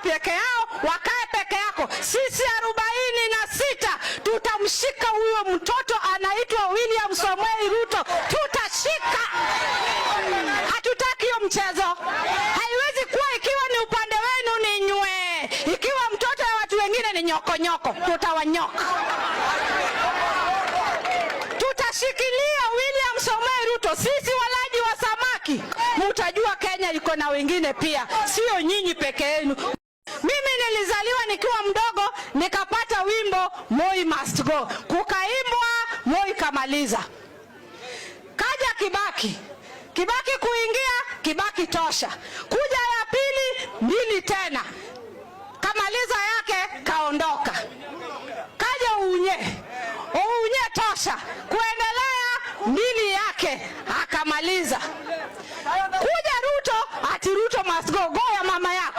peke yao, wakae peke yako. Sisi 46 tutamshika huyo mtoto anaitwa William Samoei Ruto, tutashika. Hatutaki hiyo mchezo. Haiwezi kuwa ikiwa ni upande wenu ni nywe, ikiwa mtoto wa watu wengine ni nyokonyoko, tutawanyoka. Tutashikilia William Samoei Ruto. Sisi walaji wa samaki, mtajua Kenya iko na wengine pia, sio nyinyi peke yenu. Mimi nilizaliwa nikiwa mdogo, nikapata wimbo Moi must go, kukaimbwa, Moi kamaliza. Kaja Kibaki kuingia, Kibaki tosha. Kuja ya pili, mbili tena, kamaliza yake, kaondoka. Kaja Unye tosha, kuendelea, mbili yake, akamaliza. Kuja Ruto, ati Ruto must go, go ya mama yako.